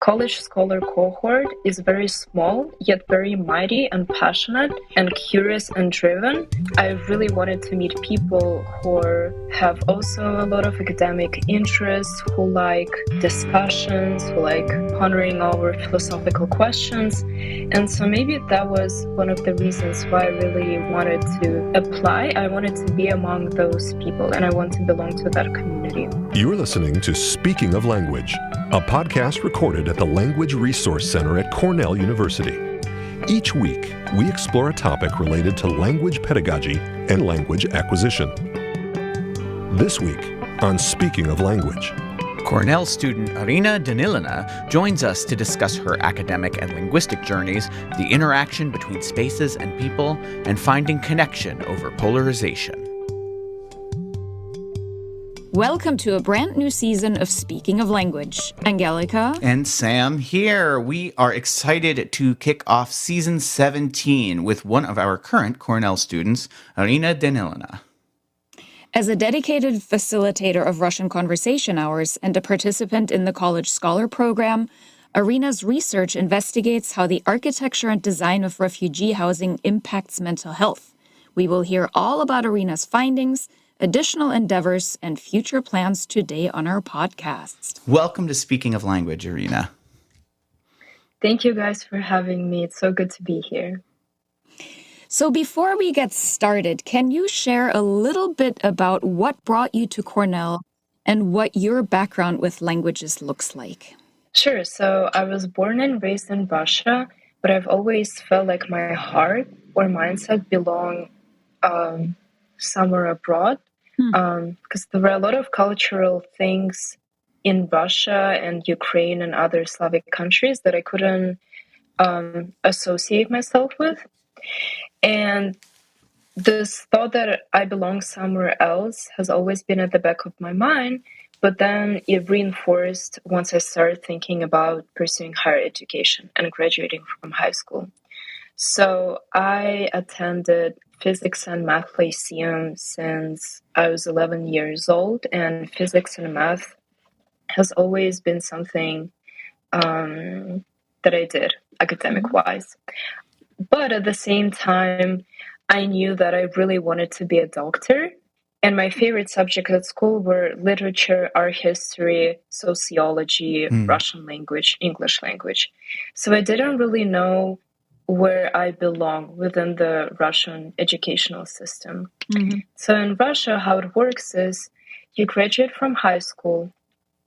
college scholar cohort is very small, yet very mighty and passionate and curious and driven. I really wanted to meet people who have also a lot of academic interests, who like discussions, who like pondering over philosophical questions. And so maybe that was one of the reasons why I really wanted to apply. I wanted to be among those people, and I want to belong to that community. You're listening to Speaking of Language, a podcast recorded at the Language Resource Center at Cornell University. Each week, we explore a topic related to language pedagogy and language acquisition. This week on Speaking of Language, Cornell student Arina Danilina joins us to discuss her academic and linguistic journeys, the interaction between spaces and people, and finding connection over polarization. Welcome to a brand new season of Speaking of Language. Angelica and Sam here. We are excited to kick off season 17 with one of our current Cornell students, Arina Danilina. As a dedicated facilitator of Russian conversation hours and a participant in the College Scholar program, Arina's research investigates how the architecture and design of refugee housing impacts mental health. We will hear all about Arina's findings, additional endeavors, and future plans today on our podcast. Welcome to Speaking of Language, Arina. Thank you guys for having me. It's so good to be here. So before we get started, can you share a little bit about what brought you to Cornell and what your background with languages looks like? Sure. So I was born and raised in Russia, but I've always felt like my heart or mindset belong somewhere abroad. Because there were a lot of cultural things in Russia and Ukraine and other Slavic countries that I couldn't associate myself with. And this thought that I belong somewhere else has always been at the back of my mind, but then it reinforced once I started thinking about pursuing higher education and graduating from high school. So I attended physics and math lyceum since I was 11 years old, and physics and math has always been something that I did academic-wise. But at the same time, I knew that I really wanted to be a doctor, and my favorite subjects at school were literature, art history, sociology, Russian language, English language. So I didn't really know where I belong within the Russian educational system. So in Russia, how it works is you graduate from high school,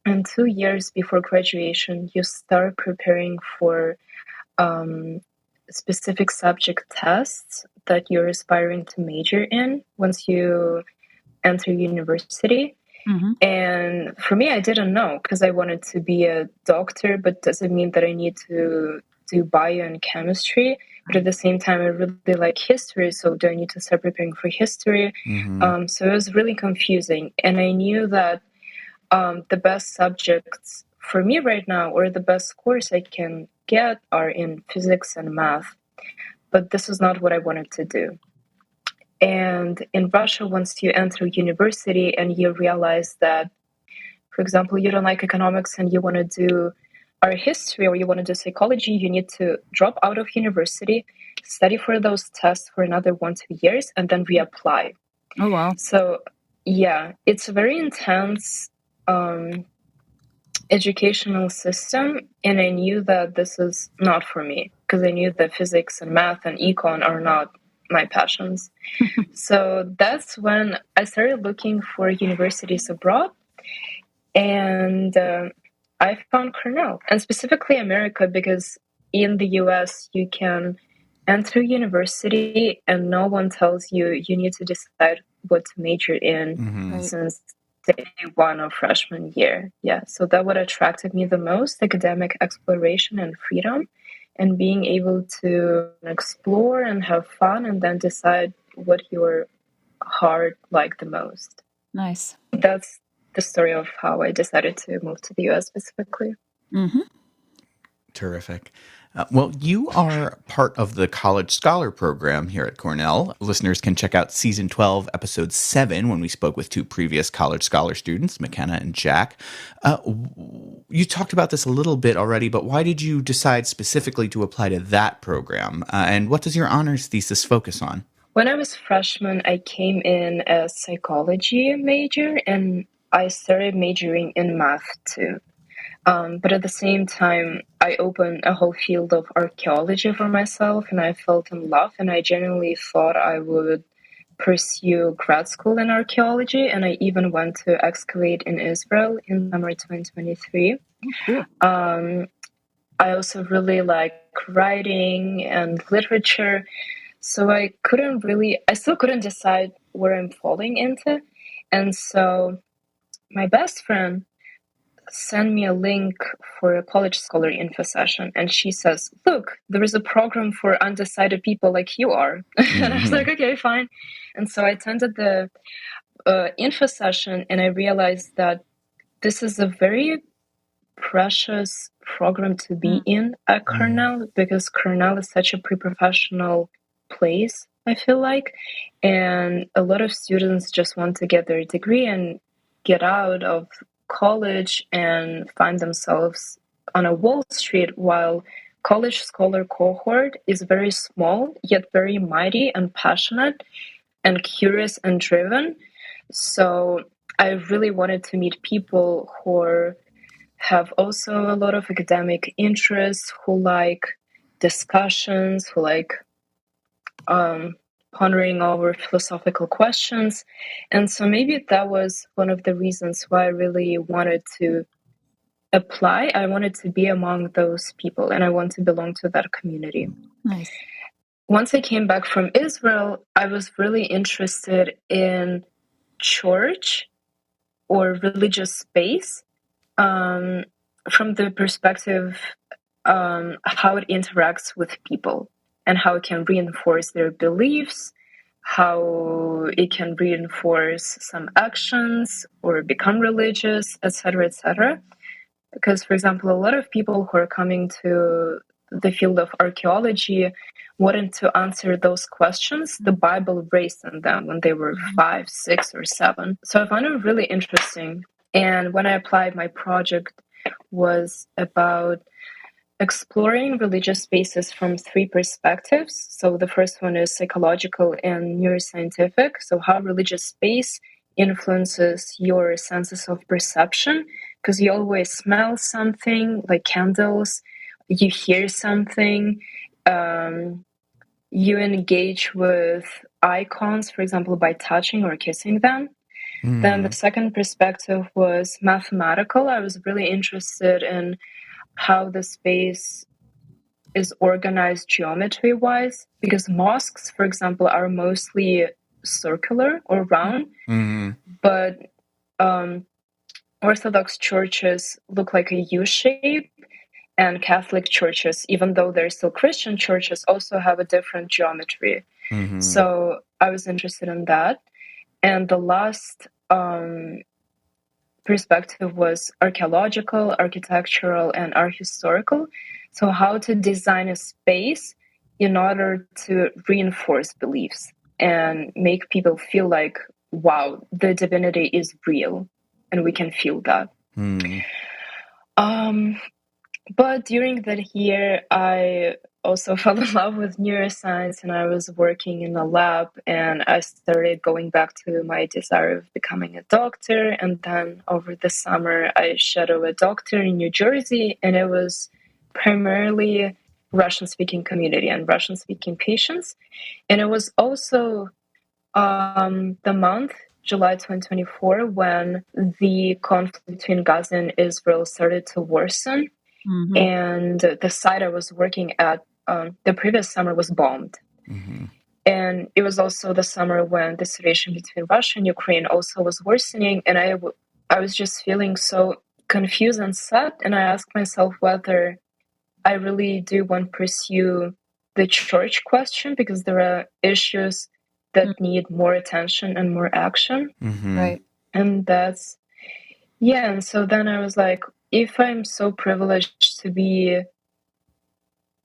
and 2 years before graduation, you start preparing for specific subject tests that you're aspiring to major in once you enter university. And for me, I didn't know because I wanted to be a doctor, but doesn't mean that I need to do bio and chemistry. But at the same time, I really like history, so do I need to start preparing for history? So it was really confusing. And I knew that the best subjects for me right now, or the best course I can get, are in physics and math. But this is not what I wanted to do. And in Russia, once you enter university and you realize that, for example, you don't like economics and you want to do art history or you want to do psychology, you need to drop out of university, study for those tests for another 1-2 years, and then reapply. Oh, wow. So, yeah, it's a very intense educational system, and I knew that this is not for me because I knew that physics and math and econ are not my passions. So that's when I started looking for universities abroad, and I found Cornell, and specifically America, because in the US you can enter university and no one tells you you need to decide what to major in since day one of freshman year. Yeah, so that what attracted me the most, academic exploration and freedom, and being able to explore and have fun and then decide what your heart liked the most. Nice. That's the story of how I decided to move to the US specifically. Terrific. Well, you are part of the College Scholar program here at Cornell. Listeners can check out Season 12, Episode 7, when we spoke with two previous College Scholar students, McKenna and Jack. You talked about this a little bit already, but why did you decide specifically to apply to that program? And what does your honors thesis focus on? When I was freshman, I came in as psychology major, and I started majoring in math too. But at the same time, I opened a whole field of archaeology for myself, and I felt in love, and I genuinely thought I would pursue grad school in archaeology, and I even went to excavate in Israel in summer 2023. I also really like writing and literature, so I still couldn't decide where I'm falling into. And so my best friend send me a link for a college scholar info session, and she says, look, there is a program for undecided people like you are. And I was like, okay, fine. And so I attended the info session, and I realized that this is a very precious program to be in at Cornell, because Cornell is such a pre-professional place, I feel like, and a lot of students just want to get their degree and get out of college and find themselves on a Wall Street, while college scholar cohort is very small, yet very mighty and passionate and curious and driven. So I really wanted to meet people who have also a lot of academic interests, who like discussions, who like pondering over philosophical questions. And so maybe that was one of the reasons why I really wanted to apply. I wanted to be among those people, and I want to belong to that community. Nice. Once I came back from Israel, I was really interested in church or religious space, from the perspective how it interacts with people and how it can reinforce their beliefs, how it can reinforce some actions or become religious, etc., etc. Because, for example, a lot of people who are coming to the field of archaeology wanted to answer those questions the Bible raised in them when they were 5, 6, or 7. So I found it really interesting. And when I applied, my project was about exploring religious spaces from 3 perspectives. So the first one is psychological and neuroscientific. So how religious space influences your senses of perception, because you always smell something, like candles, you hear something, you engage with icons, for example, by touching or kissing them. Then the second perspective was mathematical. I was really interested in how the space is organized geometry-wise, because mosques, for example, are mostly circular or round, but Orthodox churches look like a U shape, and Catholic churches, even though they're still Christian churches, also have a different geometry. So I was interested in that. And the last perspective was archaeological, architectural, and art historical. So how to design a space in order to reinforce beliefs and make people feel like, wow, the divinity is real, and we can feel that. But during that year, I also fell in love with neuroscience, and I was working in a lab, and I started going back to my desire of becoming a doctor. And then over the summer, I shadowed a doctor in New Jersey, and it was primarily Russian-speaking community and Russian-speaking patients. And it was also the month, July 2024, when the conflict between Gaza and Israel started to worsen. And the site I was working at the previous summer was bombed. And it was also the summer when the situation between Russia and Ukraine also was worsening. And I was just feeling so confused and sad. And I asked myself whether I really do want to pursue the church question, because there are issues that need more attention and more action. Right. And that's, yeah. And so then I was like, if I'm so privileged to be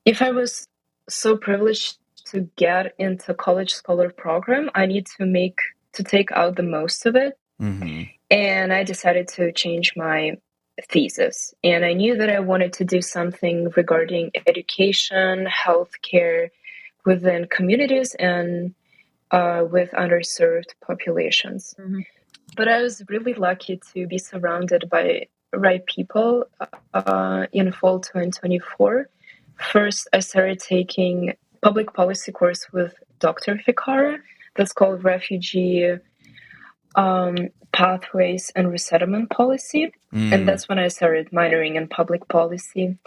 if I was so privileged to get into college scholar program, I need to take out the most of it. Mm-hmm. And I decided to change my thesis. And I knew that I wanted to do something regarding education, healthcare within communities and with underserved populations. Mm-hmm. But I was really lucky to be surrounded by right people in fall 2024. First, I started taking public policy course with Dr. Fikara. That's called Refugee Pathways and Resettlement Policy. And that's when I started minoring in public policy.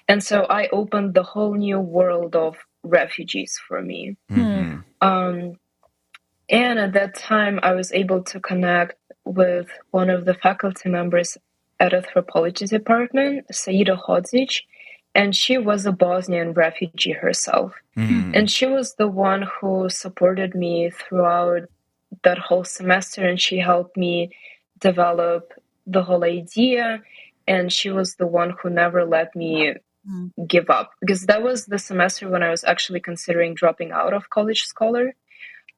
And so I opened the whole new world of refugees for me. Mm-hmm. And at that time, I was able to connect with one of the faculty members at anthropology department, Saida Hodzic, and she was a Bosnian refugee herself. Mm-hmm. And she was the one who supported me throughout that whole semester, and she helped me develop the whole idea. And she was the one who never let me give up, because that was the semester when I was actually considering dropping out of College Scholar.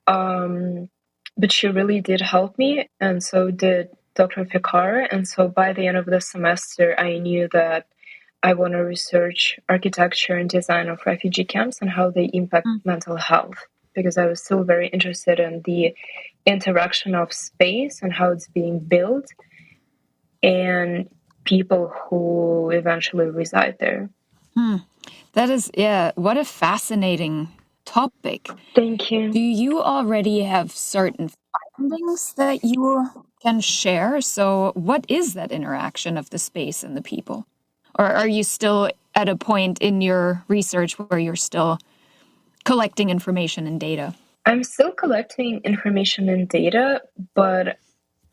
But she really did help me, and so did Dr. Fikar. And so by the end of the semester, I knew that I want to research architecture and design of refugee camps and how they impact mental health, because I was still very interested in the interaction of space and how it's being built and people who eventually reside there. That is, yeah, what a fascinating topic. Thank you. Do you already have certain findings that you can share? So, what is that interaction of the space and the people? Or are you still at a point in your research where you're still collecting information and data? I'm still collecting information and data, but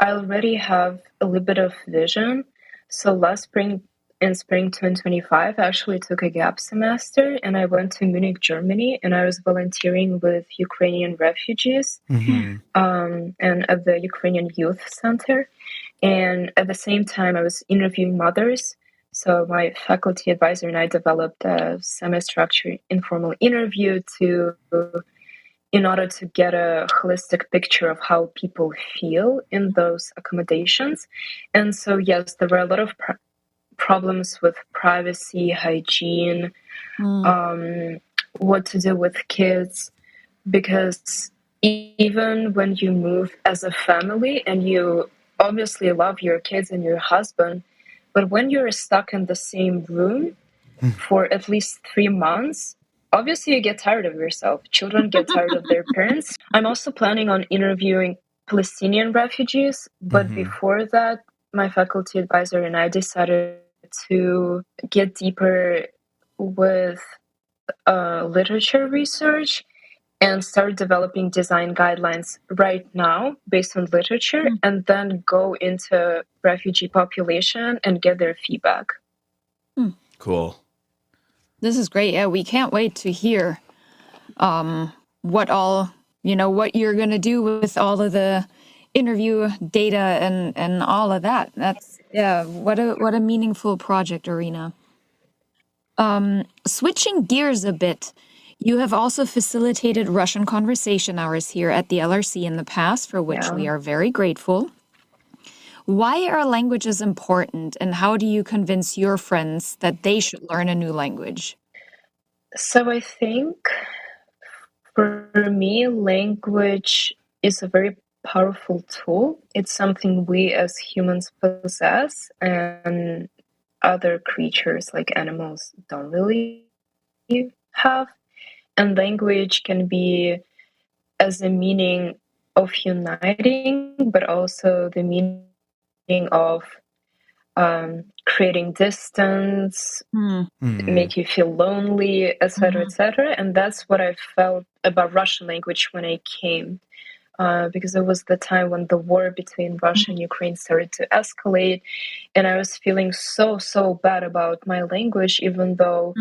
I already have a little bit of vision. So last spring, in spring 2025, I actually took a gap semester and I went to Munich, Germany, and I was volunteering with Ukrainian refugees and at the Ukrainian Youth Center. And at the same time, I was interviewing mothers. So my faculty advisor and I developed a semi-structured informal interview in order to get a holistic picture of how people feel in those accommodations. And so, yes, there were a lot of problems with privacy, hygiene, what to do with kids, because even when you move as a family and you obviously love your kids and your husband, but when you're stuck in the same room for at least 3 months, obviously you get tired of yourself. Children get tired of their parents. I'm also planning on interviewing Palestinian refugees, but before that, my faculty advisor and I decided to get deeper with literature research and start developing design guidelines right now based on literature, and then go into refugee population and get their feedback. Cool. This is great. Yeah, we can't wait to hear what all, what you're going to do with all of the interview data and all of that. That's, yeah, what a meaningful project, Arina. Switching gears a bit, you have also facilitated Russian conversation hours here at the LRC in the past, for which we are very grateful. Why are languages important, and how do you convince your friends that they should learn a new language? So I think for me, language is a very powerful tool. It's something we as humans possess, and other creatures like animals don't really have. And language can be as a meaning of uniting, but also the meaning of creating distance, make you feel lonely, etc., etc. And that's what I felt about Russian language when I came, because it was the time when the war between Russia and Ukraine started to escalate, and I was feeling so bad about my language, even though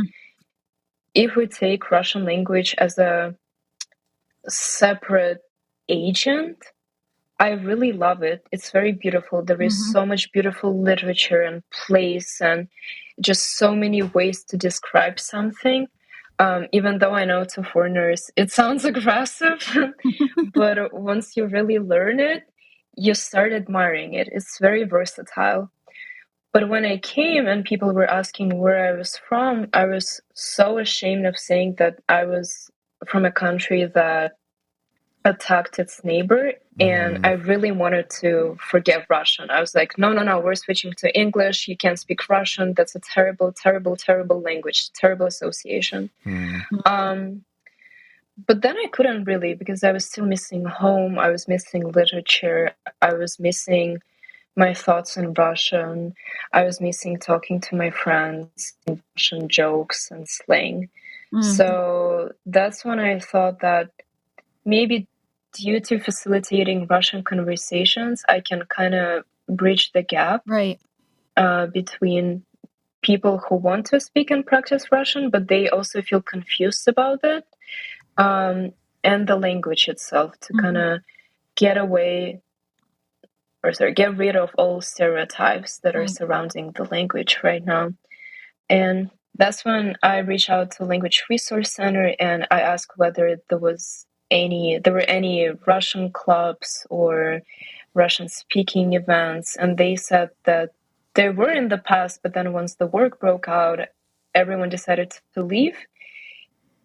if we take Russian language as a separate agent, I really love it. It's very beautiful. There is so much beautiful literature and place and just so many ways to describe something. Even though I know to foreigners it sounds aggressive, but once you really learn it, you start admiring it. It's very versatile. But when I came and people were asking where I was from, I was so ashamed of saying that I was from a country that attacked its neighbor. And I really wanted to forget Russian. I was like, no, no, no, we're switching to English. You can't speak Russian. That's a terrible, terrible, terrible language, terrible association. But then I couldn't really, because I was still missing home. I was missing literature. I was missing my thoughts in Russian. I was missing talking to my friends in Russian jokes and slang. So that's when I thought that maybe due to facilitating Russian conversations, I can kind of bridge the gap between people who want to speak and practice Russian, but they also feel confused about it, and the language itself to kind of get rid of all stereotypes that are surrounding the language right now. And that's when I reached out to Language Resource Center and I asked whether there were any Russian clubs or Russian speaking events, and they said that there were in the past, but then once the work broke out, everyone decided to leave.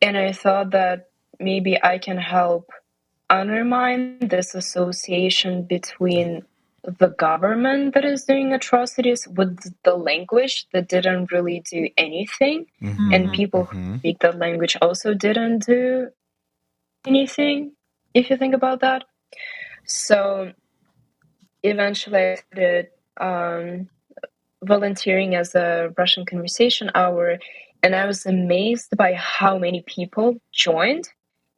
And I thought that maybe I can help undermine this association between the government that is doing atrocities with the language that didn't really do anything, and people who speak that language also didn't do anything, if you think about that. So eventually I started volunteering as a Russian conversation hour, and I was amazed by how many people joined.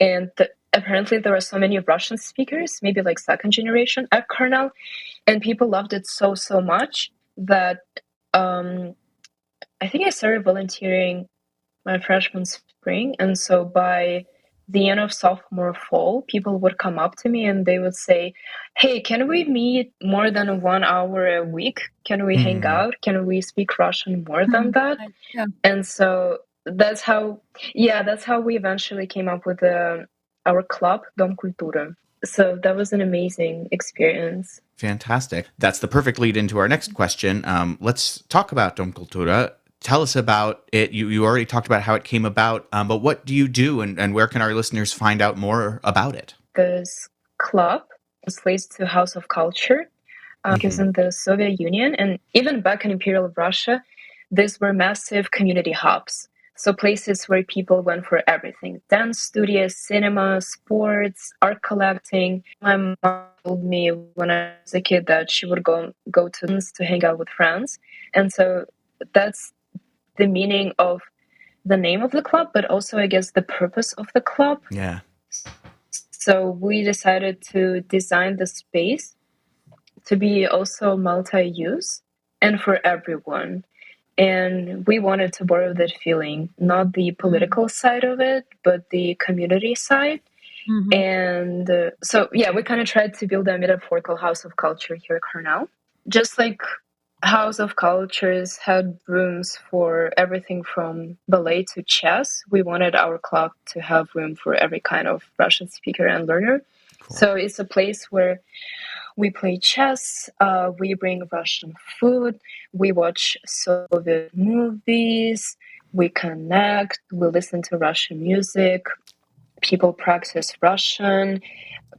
And apparently there were so many Russian speakers, maybe like second generation at Cornell, and people loved it so much that I think I started volunteering my freshman spring, and so by the end of sophomore fall, people would come up to me and they would say, hey, can we meet more than 1 hour a week? Can we hang out? Can we speak Russian more than that? And so that's how we eventually came up with our club, Dom Cultura. So that was an amazing experience. Fantastic. That's the perfect lead into our next question. Let's talk about Dom Cultura. Tell us about it. You already talked about how it came about, but what do you do and where can our listeners find out more about it? This club translates to House of Culture, because in the Soviet Union and even back in Imperial Russia, these were massive community hubs. So places where people went for everything: dance studios, cinema, sports, art collecting. My mom told me when I was a kid that she would go to hang out with friends. And so that's the meaning of the name of the club, but also, I guess, the purpose of the club. Yeah. So we decided to design the space to be also multi-use and for everyone. And we wanted to borrow that feeling, not the political side of it, but the community side. And we kind of tried to build a metaphorical house of culture here at Cornell. Just like House of Cultures had rooms for everything from ballet to chess, we wanted our club to have room for every kind of Russian speaker and learner. Cool. So it's a place where we play chess, we bring Russian food, we watch Soviet movies, we connect, we listen to Russian music, people practice Russian,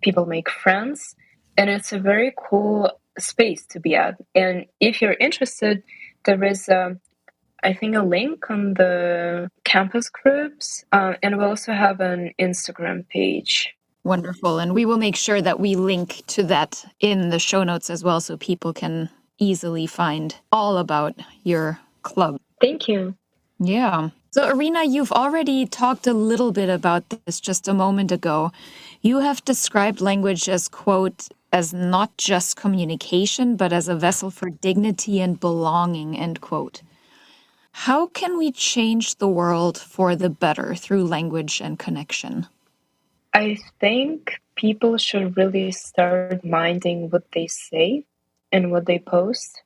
people make friends, and it's a very cool space to be at. And if you're interested, there is I think a link on the campus groups, and we also have an Instagram page. Wonderful. And we will make sure that we link to that in the show notes as well, so people can easily find all about your club. Thank you. Yeah. So, Arina, you've already talked a little bit about this just a moment ago. You have described language as, quote, as not just communication, but as a vessel for dignity and belonging, end quote. How can we change the world for the better through language and connection? I think people should really start minding what they say and what they post,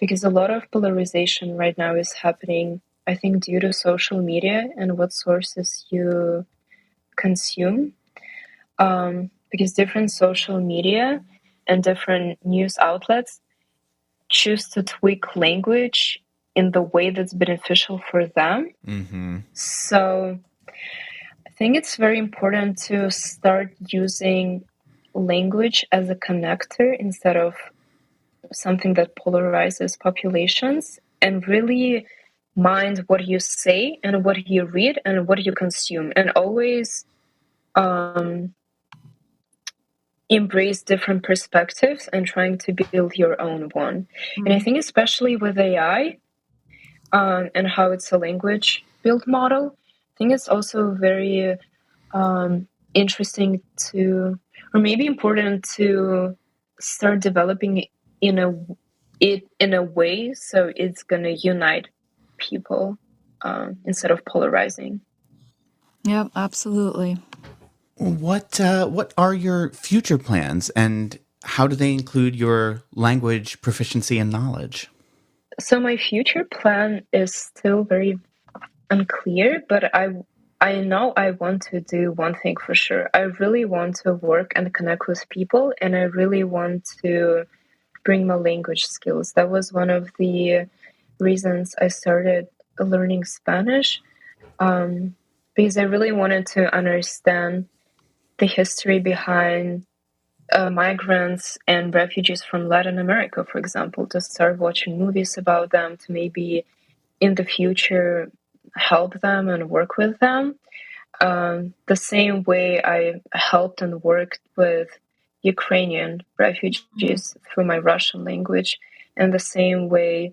because a lot of polarization right now is happening I think, due to social media and what sources you consume. Because different social media and different news outlets choose to tweak language in the way that's beneficial for them. Mm-hmm. So I think it's very important to start using language as a connector instead of something that polarizes populations, and really mind what you say and what you read and what you consume, and always embrace different perspectives and trying to build your own one. And I think especially with AI and how it's a language build model, I think it's also very interesting to, or maybe important to start developing it in a way so it's going to unite people instead of polarizing. Yep, absolutely. What are your future plans, and how do they include your language proficiency and knowledge? So my future plan is still very unclear, but I know I want to do one thing for sure. I really want to work and connect with people, and I really want to bring my language skills. That was one of the reasons I started learning Spanish, because I really wanted to understand the history behind migrants and refugees from Latin America, for example, to start watching movies about them, to maybe in the future help them and work with them. The same way I helped and worked with Ukrainian refugees through my Russian language, and the same way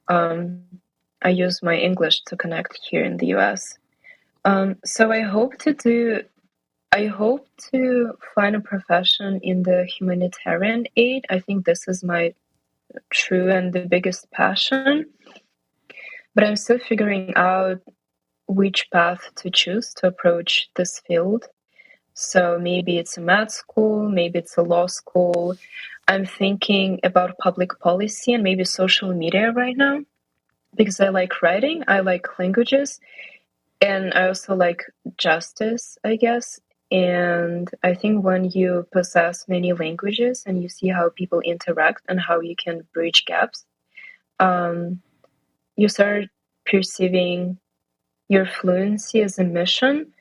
I use my English to connect here in the US. So I hope to find a profession in the humanitarian aid. I think this is my true and the biggest passion. But I'm still figuring out which path to choose to approach this field. So maybe it's a med school, maybe it's a law school. I'm thinking about public policy and maybe social media right now because I like writing, I like languages, and I also like justice, I guess. And I think when you possess many languages and you see how people interact and how you can bridge gaps, you start perceiving your fluency as a mission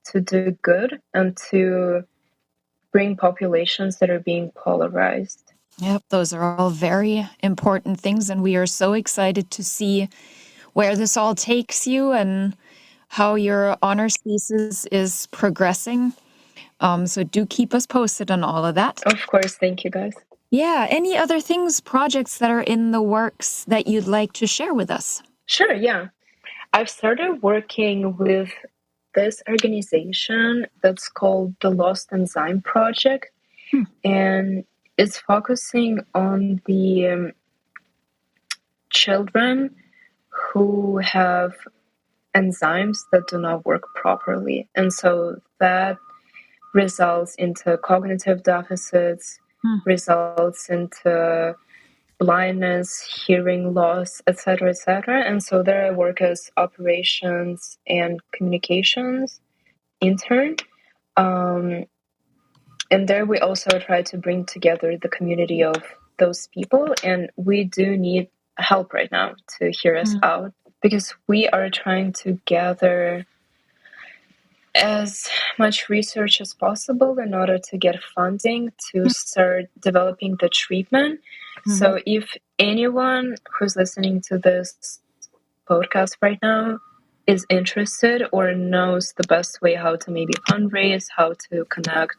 to do good and to bring populations that are being polarized. Yep, those are all very important things, and we are so excited to see where this all takes you and how your honors thesis is progressing. So do keep us posted on all of that. Of course, thank you guys. Yeah, any other things, projects that are in the works that you'd like to share with us? Sure, yeah. I've started working with this organization that's called the Lost Enzyme Project, and it's focusing on the children who have enzymes that do not work properly. And so that results into cognitive deficits, results into blindness, hearing loss, etc., etc. And so there I work as operations and communications intern. And there we also try to bring together the community of those people. And we do need help right now to hear us out because we are trying to gather as much research as possible in order to get funding to start developing the treatment. So if anyone who's listening to this podcast right now is interested or knows the best way how to maybe fundraise, how to connect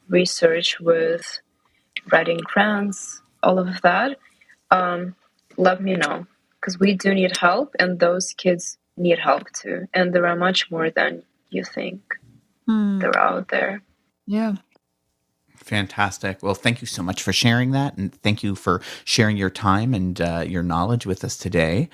research with writing grants, all of that, let me know because we do need help and those kids need help too. And there are much more than you think. They're out there. Yeah. Fantastic. Well, thank you so much for sharing that. And thank you for sharing your time and your knowledge with us today.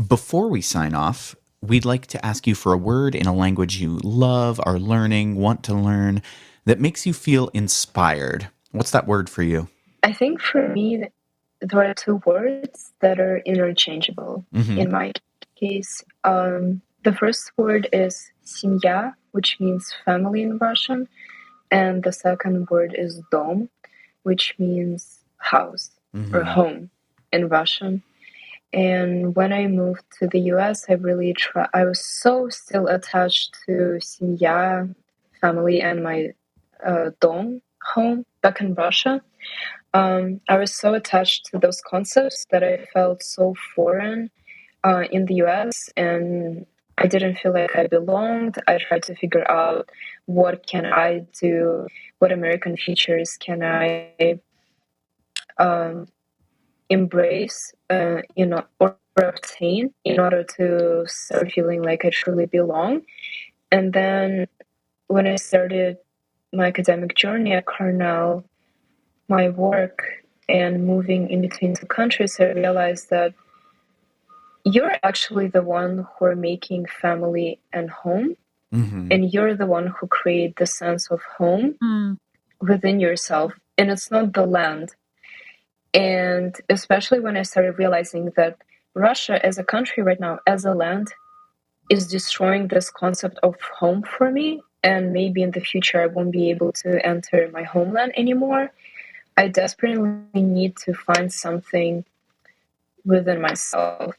Before we sign off, we'd like to ask you for a word in a language you love, are learning, want to learn, that makes you feel inspired. What's that word for you? I think for me, there are two words that are interchangeable in my case. case. The first word is семья, which means family in Russian, and the second word is dom, which means house or home in Russian. And when I moved to the US, I was so still attached to семья, family, and my dom, home, back in Russia. I was so attached to those concepts that I felt so foreign in the US, and I didn't feel like I belonged. I tried to figure out what can I do, what American features can I embrace, or obtain in order to start feeling like I truly belong. And then when I started my academic journey at Cornell, my work and moving in between two countries, I realized that you're actually the one who are making family and home, and you're the one who create the sense of home within yourself, and it's not the land. And especially when I started realizing that Russia as a country right now, as a land, is destroying this concept of home for me, and maybe in the future I won't be able to enter my homeland anymore, I desperately need to find something within myself.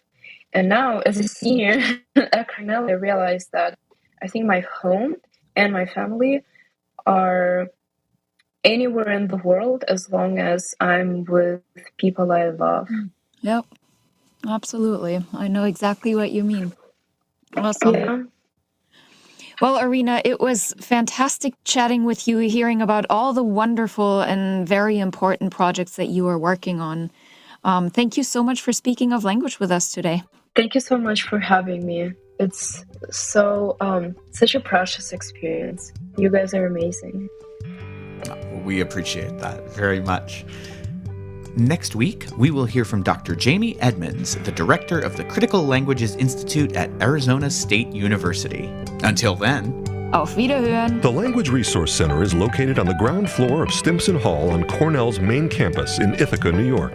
And now, as a senior at Cornell, I realized that I think my home and my family are anywhere in the world as long as I'm with people I love. Yep, absolutely. I know exactly what you mean. Awesome. Yeah. Well, Arina, it was fantastic chatting with you, hearing about all the wonderful and very important projects that you are working on. Thank you so much for speaking of language with us today. Thank you so much for having me. It's such a precious experience. You guys are amazing. We appreciate that very much. Next week, we will hear from Dr. Jamie Edmonds, the director of the Critical Languages Institute at Arizona State University. Until then, Auf Wiederhören! The Language Resource Center is located on the ground floor of Stimson Hall on Cornell's main campus in Ithaca, New York.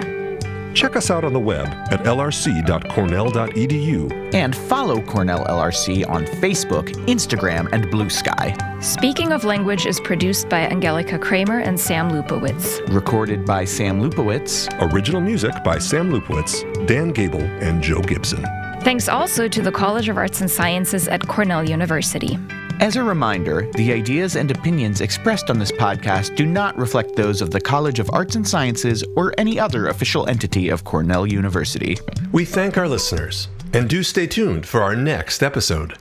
Check us out on the web at lrc.cornell.edu. And follow Cornell LRC on Facebook, Instagram, and Blue Sky. Speaking of Language is produced by Angelika Kramer and Sam Lupowitz. Recorded by Sam Lupowitz. Original music by Sam Lupowitz, Dan Gable, and Joe Gibson. Thanks also to the College of Arts and Sciences at Cornell University. As a reminder, the ideas and opinions expressed on this podcast do not reflect those of the College of Arts and Sciences or any other official entity of Cornell University. We thank our listeners, and do stay tuned for our next episode.